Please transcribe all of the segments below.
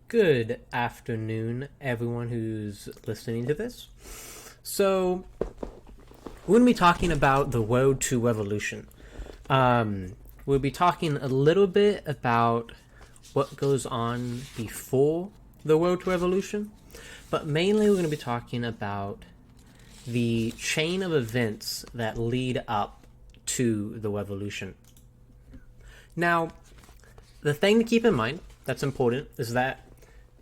Good afternoon, everyone who's listening to this. So, we're going to be talking about the road to revolution. We'll be talking a little bit about what goes on before the road to revolution, but mainly we're going to be talking about the chain of events that lead up to the revolution. Now, the thing to keep in mind that's important is that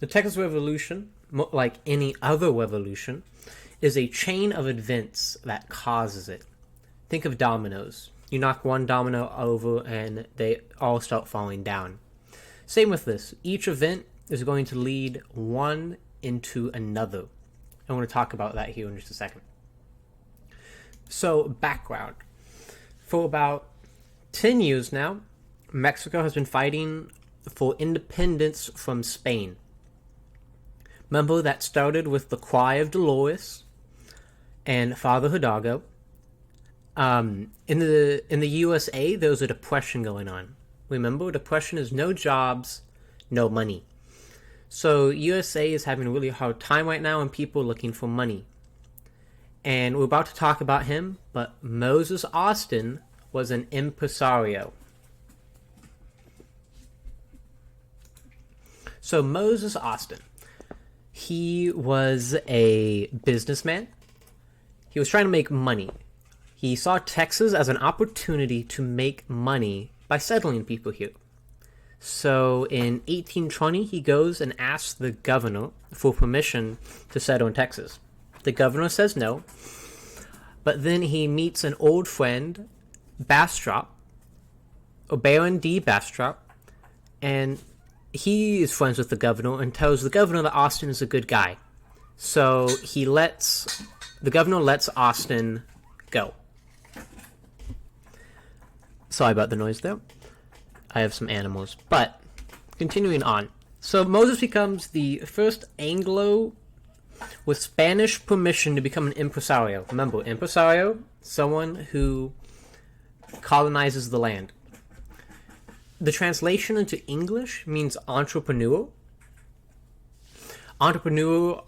the Texas Revolution, like any other revolution, is a chain of events that causes it. Think of dominoes. You knock one domino over and they all start falling down. Same with this. Each event is going to lead one into another. I want to talk about that here in just a second. So, background. For about 10 years now, Mexico has been fighting for independence from Spain. Remember that started with the Cry of Dolores and Father Hidalgo. In the USA, there was a depression going on. Remember, depression is no jobs, no money. So USA is having a really hard time right now, and people are looking for money. And we're about to talk about him, but Moses Austin was an impresario. So Moses Austin, he was a businessman. He was trying to make money. He saw Texas as an opportunity to make money by settling people here. So in 1820, he goes and asks the governor for permission to settle in Texas. The governor says no, but then he meets an old friend, Bastrop, or Baron D. Bastrop, and he is friends with the governor and tells the governor that Austin is a good guy. So the governor lets Austin go. Sorry about the noise there. I have some animals. But, continuing on. So Moses becomes the first Anglo with Spanish permission to become an impresario. Remember, impresario, someone who colonizes the land. The translation into English means entrepreneur. Entrepreneurs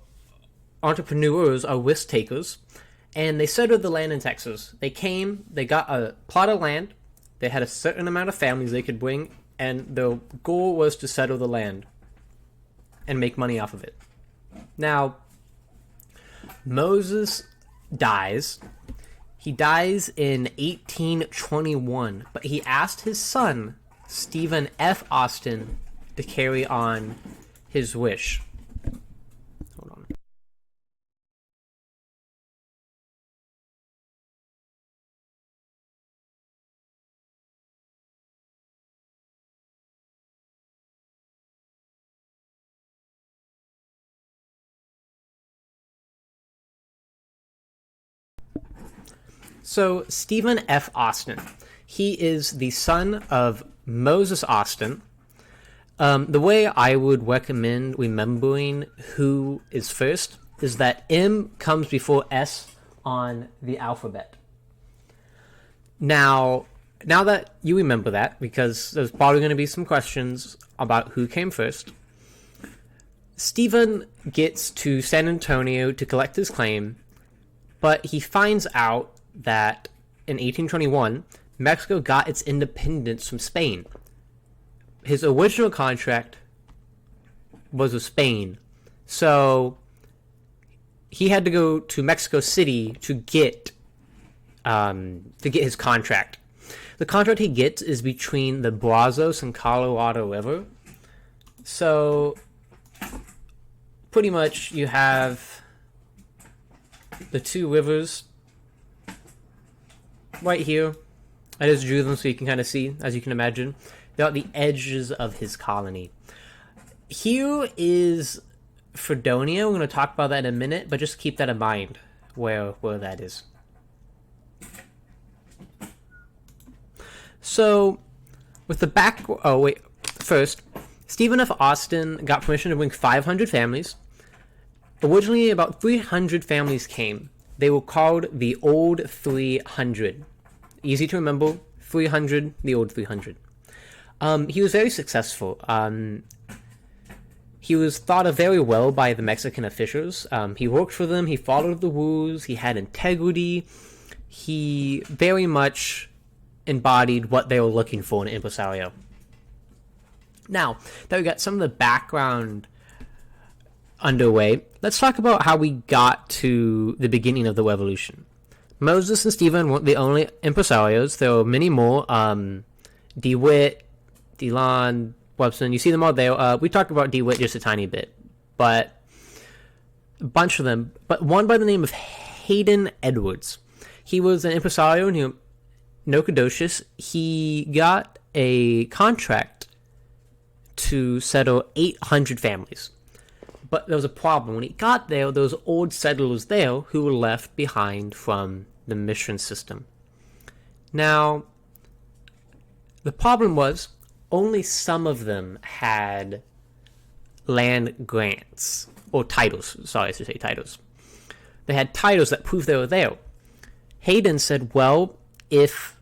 are risk takers, and they settled the land in Texas. They came, they got a plot of land, they had a certain amount of families they could bring, and their goal was to settle the land and make money off of it. Now, Moses dies. He dies in 1821, but he asked his son, Stephen F. Austin, to carry on his wish. Hold on. So, Stephen F. Austin, he is the son of Moses Austin. The way I would recommend remembering who is first is that M comes before S on the alphabet. Now that you remember that, because there's probably going to be some questions about who came first, Stephen gets to San Antonio to collect his claim, but he finds out that in 1821, Mexico got its independence from Spain. His original contract was with Spain, so he had to go to Mexico City to get his contract. The contract he gets is between the Brazos and Colorado River. So pretty much you have the two rivers right here. I just drew them so you can kind of see, as you can imagine. They're at the edges of his colony. Here is Fredonia. We're going to talk about that in a minute, but just keep that in mind where that is. So, with the first, Stephen F. Austin got permission to bring 500 families. Originally, about 300 families came. They were called the Old 300. Easy to remember, 300, the Old 300. He was very successful. He was thought of very well by the Mexican officials. He worked for them, he followed the rules, he had integrity. He very much embodied what they were looking for in an impresario. Now that we got some of the background underway, let's talk about how we got to the beginning of the revolution. Moses and Stephen weren't the only impresarios. There were many more. DeWitt, DeLon, Webson, you see them all there. We talked about DeWitt just a tiny bit, but a bunch of them. But one by the name of Hayden Edwards. He was an impresario in Nacogdoches. He got a contract to settle 800 families. But there was a problem. When he got there was old settlers there who were left behind from the mission system. Now, the problem was only some of them had land grants, or titles. Sorry, I should say titles. They had titles that proved they were there. Hayden said, well, if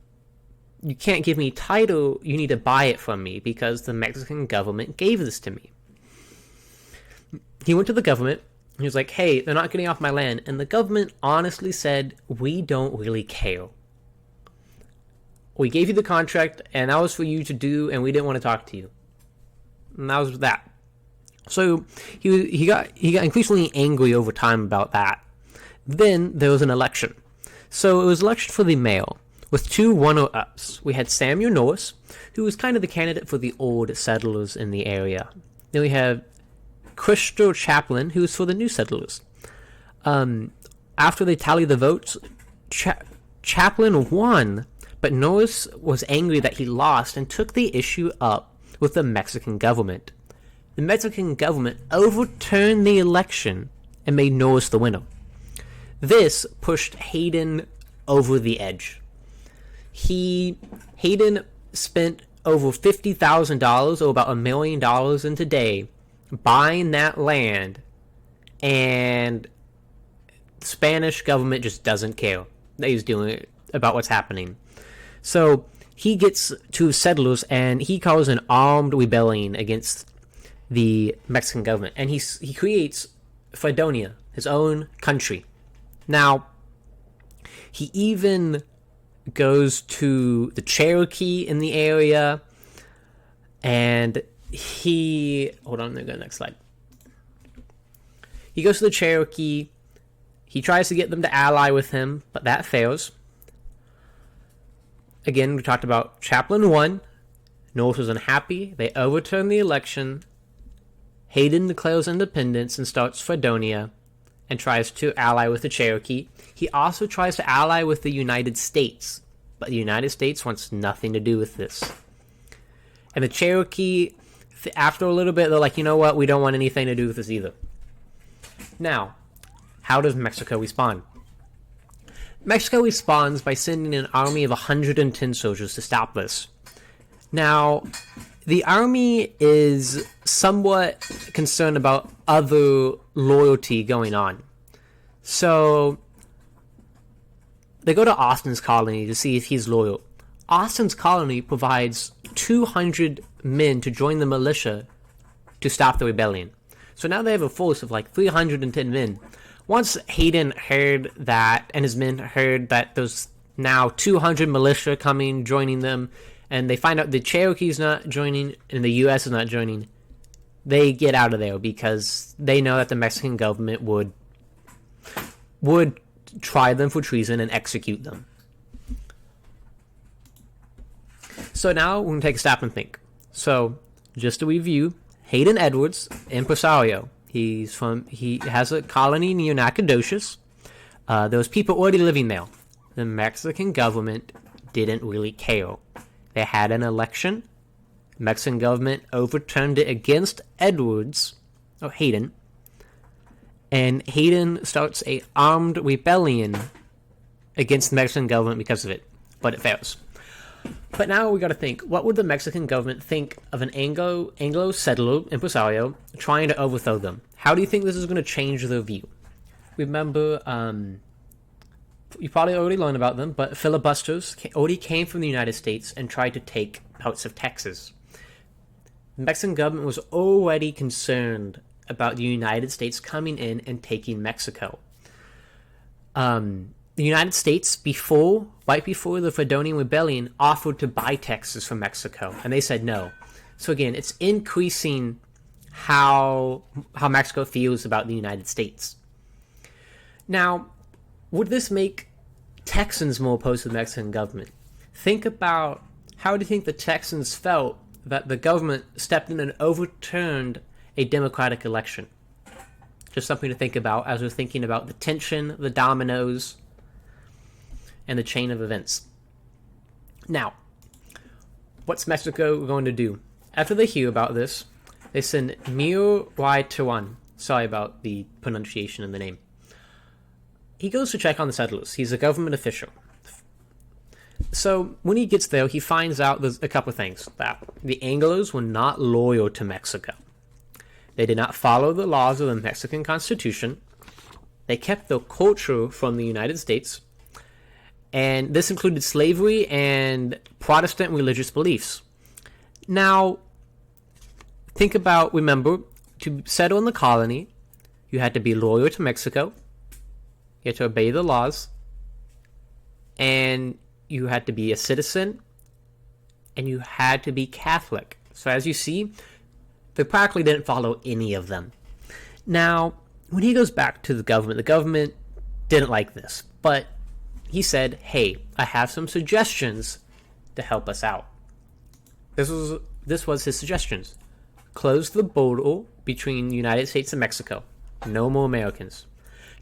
you can't give me title, you need to buy it from me because the Mexican government gave this to me. He went to the government. He was like, hey, they're not getting off my land. And the government honestly said, we don't really care. We gave you the contract, and that was for you to do, and we didn't want to talk to you. And that was that. So he got increasingly angry over time about that. Then there was an election. So it was election for the mayor with two runner-ups. We had Samuel Norris, who was kind of the candidate for the old settlers in the area. Then we had Crystal Chaplin, who was for the new settlers. After they tallied the votes, Chaplin won, but Norris was angry that he lost and took the issue up with the Mexican government. The Mexican government overturned the election and made Norris the winner. This pushed Hayden over the edge. Hayden spent over $50,000, or about $1 million in today, buying that land, and the Spanish government just doesn't care that he's doing it about what's happening. So he gets to settlers and he calls an armed rebellion against the Mexican government, and he creates Fredonia, his own country. Now, he even goes to the Cherokee in the area, and hold on, let me go to the next slide. He goes to the Cherokee. He tries to get them to ally with him, but that fails. Again, we talked about Chaplin won. Norris was unhappy. They overturn the election. Hayden declares independence and starts Fredonia and tries to ally with the Cherokee. He also tries to ally with the United States, but the United States wants nothing to do with this. And the Cherokee, after a little bit, they're like, you know what, we don't want anything to do with this either. Now, how does Mexico respond? Mexico responds by sending an army of 110 soldiers to stop this. Now, the army is somewhat concerned about other loyalty going on. So they go to Austin's colony to see if he's loyal. Austin's colony provides 200 men to join the militia to stop the rebellion. So now they have a force of like 310 men. Once Hayden heard that, and his men heard that there's now 200 militia coming, joining them, and they find out the Cherokee's not joining and the U.S. is not joining, they get out of there because they know that the Mexican government would try them for treason and execute them. So now we're going to take a stop and think. So, just to review, Hayden Edwards, impresario. He has a colony near Nacogdoches. There was people already living there. The Mexican government didn't really care. They had an election. The Mexican government overturned it against Hayden. And Hayden starts a armed rebellion against the Mexican government because of it. But it fails. But now we got to think, what would the Mexican government think of an Anglo settler impresario trying to overthrow them? How do you think this is going to change their view? Remember, you probably already learned about them, but filibusters already came from the United States and tried to take parts of Texas. The Mexican government was already concerned about the United States coming in and taking Mexico. The United States, right before the Fredonian Rebellion, offered to buy Texas from Mexico, and they said no. So again, it's increasing how Mexico feels about the United States. Now, would this make Texans more opposed to the Mexican government? Think about how do you think the Texans felt that the government stepped in and overturned a democratic election? Just something to think about as we're thinking about the tension, the dominoes, and the chain of events. Now, what's Mexico going to do? After they hear about this, they send Miguel Y. Terán. Sorry about the pronunciation of the name. He goes to check on the settlers. He's a government official. So when he gets there, he finds out there's a couple of things. That the Anglos were not loyal to Mexico. They did not follow the laws of the Mexican Constitution. They kept their culture from the United States. And this included slavery and Protestant religious beliefs. Now, remember, to settle in the colony, you had to be loyal to Mexico. You had to obey the laws. And you had to be a citizen. And you had to be Catholic. So as you see, they practically didn't follow any of them. Now, when he goes back to the government didn't like this. But he said, hey, I have some suggestions to help us out. This was his suggestions. Close the border between the United States and Mexico. No more Americans.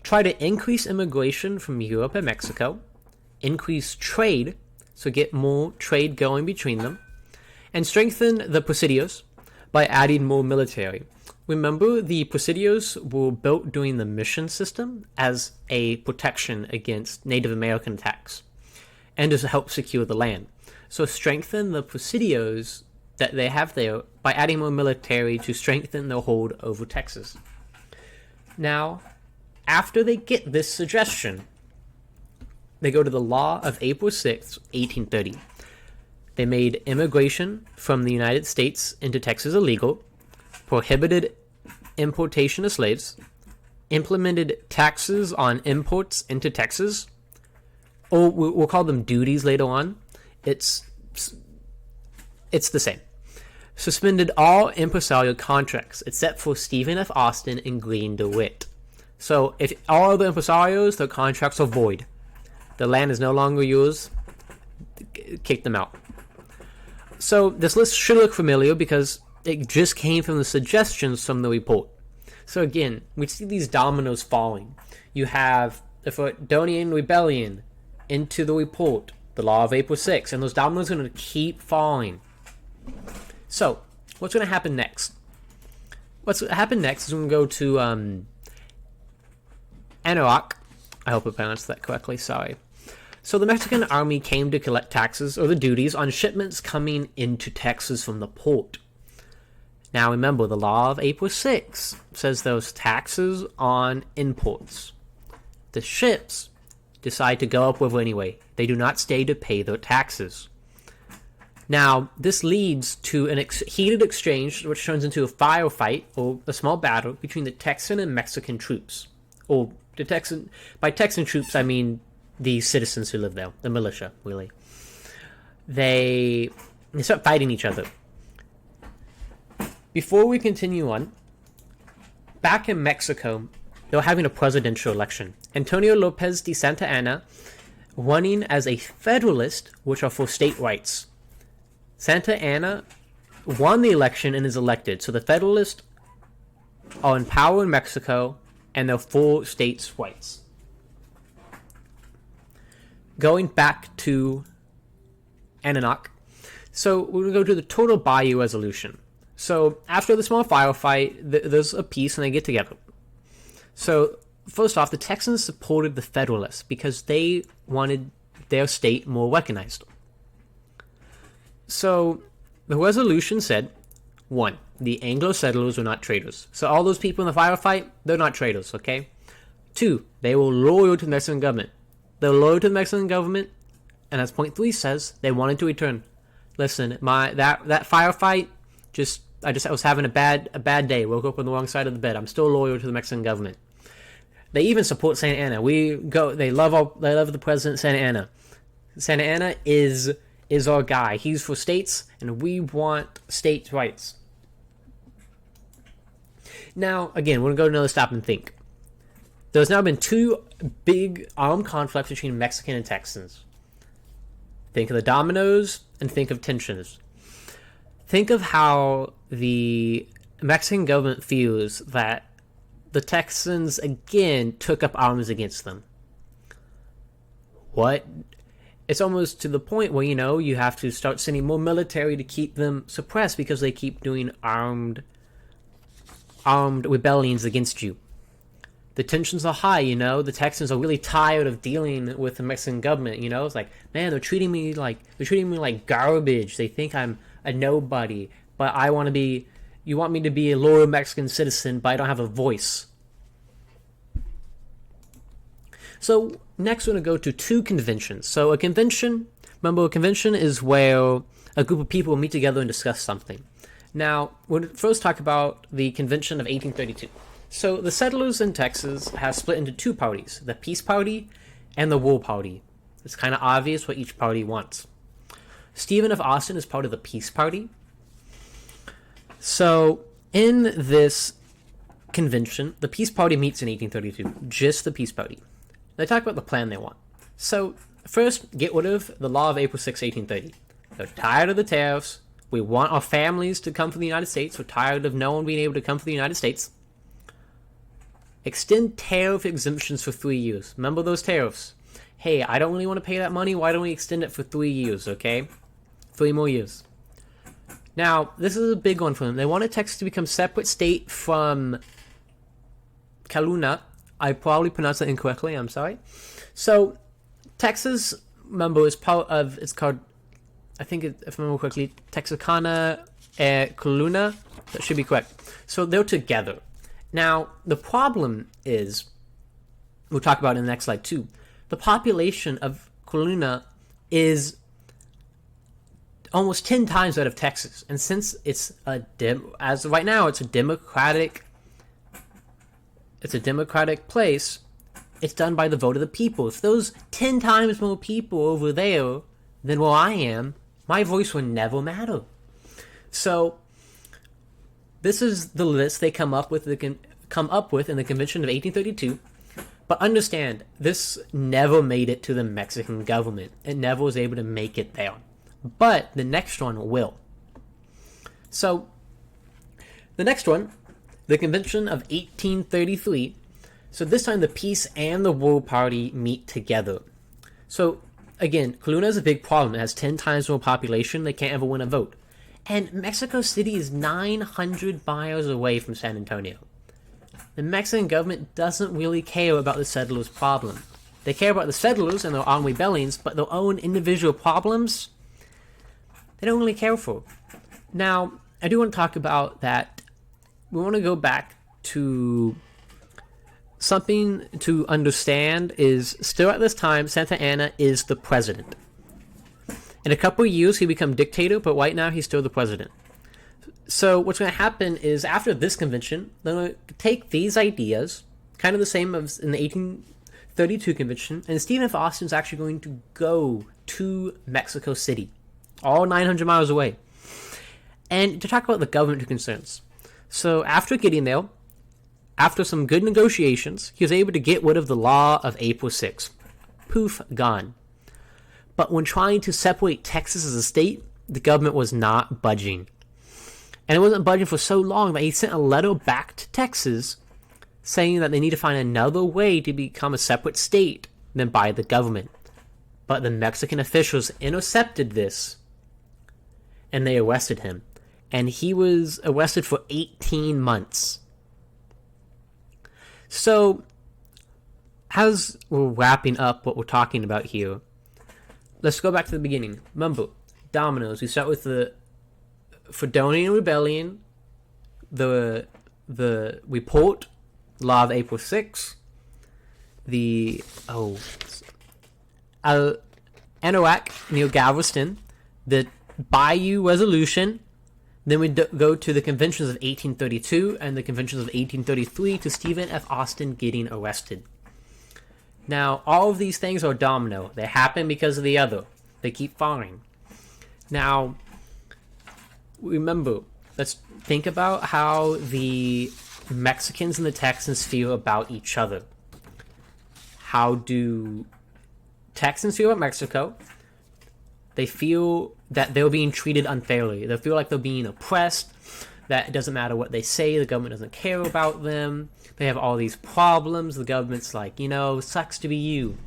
Try to increase immigration from Europe and Mexico. Increase trade, so get more trade going between them. And strengthen the presidios by adding more military. Remember, the presidios were built during the mission system as a protection against Native American attacks and to help secure the land. So strengthen the presidios that they have there by adding more military to strengthen their hold over Texas. Now, after they get this suggestion, they go to the law of April 6th, 1830. They made immigration from the United States into Texas illegal, prohibited importation of slaves, implemented taxes on imports into Texas, or we'll call them duties later on. It's the same. Suspended all impresarial contracts except for Stephen F. Austin and Green DeWitt. So if all other impresarios, their contracts are void. The land is no longer yours. Kick them out. So this list should look familiar because it just came from the suggestions from the report. So again, we see these dominoes falling. You have the Fredonian Rebellion into the report, the law of April 6th, and those dominoes are going to keep falling. So, what's going to happen next? What's going to happen next is we're going to go to Anahuac. I hope I pronounced that correctly, sorry. So the Mexican army came to collect taxes, or the duties, on shipments coming into Texas from the port. Now remember, the law of April 6 says those taxes on imports. The ships decide to go upriver anyway. They do not stay to pay their taxes. Now, this leads to an heated exchange, which turns into a firefight, or a small battle, between the Texan and Mexican troops. Or, by Texan troops, I mean the citizens who live there, the militia, really. They start fighting each other. Before we continue on, back in Mexico, they were having a presidential election. Antonio Lopez de Santa Anna running as a Federalist, which are for state rights. Santa Anna won the election and is elected, so the Federalists are in power in Mexico, and they're for states' rights. Going back to Anahuac, so we're going to go to the Turtle Bayou Resolution. So after the small firefight, there's a peace and they get together. So first off, the Texans supported the Federalists because they wanted their state more recognized. So the resolution said, 1, the Anglo settlers were not traitors. So all those people in the firefight, they're not traitors, okay? 2, they were loyal to the Mexican government. They're loyal to the Mexican government, and as point 3 says, they wanted to return. Listen, that firefight, just I was having a bad day. Woke up on the wrong side of the bed. I'm still loyal to the Mexican government. They even support Santa Anna. They love the president, Santa Anna. Santa Anna is our guy. He's for states, and we want states' rights. Now, again, we're going to go to another stop and think. There's now been 2 big armed conflicts between Mexican and Texans. Think of the dominoes and think of tensions. Think of how the Mexican government feels that the Texans again took up arms against them. What? It's almost to the point where, you have to start sending more military to keep them suppressed because they keep doing armed rebellions against you. The tensions are high, the Texans are really tired of dealing with the Mexican government, It's like, man, they're treating me like garbage. They think I'm a nobody, but you want me to be a loyal Mexican citizen, but I don't have a voice. So next we're going to go to 2 conventions. So a convention is where a group of people meet together and discuss something. Now, we'll first talk about the Convention of 1832. So the settlers in Texas have split into 2 parties, the Peace Party and the War Party. It's kind of obvious what each party wants. Stephen F. Austin is part of the Peace Party. So in this convention, the Peace Party meets in 1832, just the Peace Party. They talk about the plan they want. So first, get rid of the law of April 6, 1830. They're tired of the tariffs. We want our families to come to the United States. We're tired of no one being able to come to the United States. Extend tariff exemptions for 3 years. Remember those tariffs. Hey, I don't really want to pay that money. Why don't we extend it for 3 years, okay? 3 more years. Now, this is a big one for them. They wanted Texas to become a separate state from Coluna. I probably pronounced that incorrectly. I'm sorry. So, Texas, remember, is part of, it's called, I think, if I remember correctly, Texarkana and Coluna. That should be correct. So, they're together. Now, the problem is, we'll talk about it in the next slide too, the population of Coluna is almost 10 times that of Texas. And since it's as of right now, it's a democratic place, it's done by the vote of the people. If those 10 times more people over there than where I am, my voice will never matter. So, this is the list they come up with in the Convention of 1832. But understand, this never made it to the Mexican government. It never was able to make it there. But the next one will. So, the next one, the Convention of 1833. So this time the Peace and the War Party meet together. So, again, Coluna is a big problem. It has 10 times more population. They can't ever win a vote. And Mexico City is 900 miles away from San Antonio. The Mexican government doesn't really care about the settlers' problem. They care about the settlers and their armed rebellions, but their own individual problems, they don't really care for. Now, I do want to talk about that. We want to go back to something to understand is still at this time, Santa Anna is the president. In a couple of years, he'll become dictator, but right now he's still the president. So what's going to happen is after this convention, they're going to take these ideas, kind of the same as in the 1832 convention, and Stephen F. Austin is actually going to go to Mexico City, all 900 miles away, and to talk about the government concerns. So after getting there, after some good negotiations, he was able to get rid of the law of April 6. Poof, gone. But when trying to separate Texas as a state, the government was not budging. And it wasn't budging for so long that he sent a letter back to Texas saying that they need to find another way to become a separate state than by the government. But the Mexican officials intercepted this, and they arrested him. And he was arrested for 18 months. So, as we're wrapping up what we're talking about here, let's go back to the beginning. Remember, dominoes. We start with the Fredonian Rebellion, the report, Law of April 6, the Anahuac near Galveston, the Bayou Resolution, Then we go to the conventions of 1832 and the conventions of 1833 to Stephen F. Austin getting arrested. Now, all of these things are domino. They happen because of the other. They keep falling. Now, remember, let's think about how the Mexicans and the Texans feel about each other. How do Texans feel about Mexico? They feel that they're being treated unfairly. They feel like they're being oppressed, that it doesn't matter what they say, the government doesn't care about them. They have all these problems. The government's like, sucks to be you.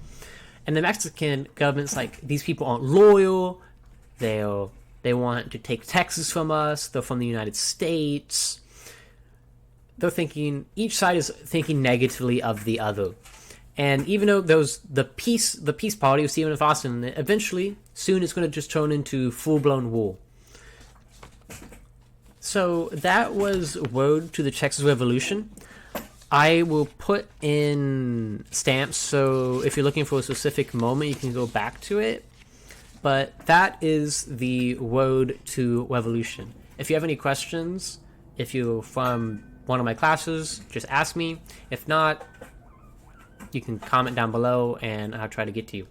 And the Mexican government's like, these people aren't loyal. They want to take Texas from us. They're from the United States. They're thinking, each side is thinking negatively of the other. And even though the peace party of Stephen F. Austin, eventually, soon it's going to just turn into full-blown war. So that was Road to the Texas Revolution. I will put in stamps, so if you're looking for a specific moment, you can go back to it. But that is the Road to Revolution. If you have any questions, if you're from one of my classes, just ask me. If not, you can comment down below and I'll try to get to you.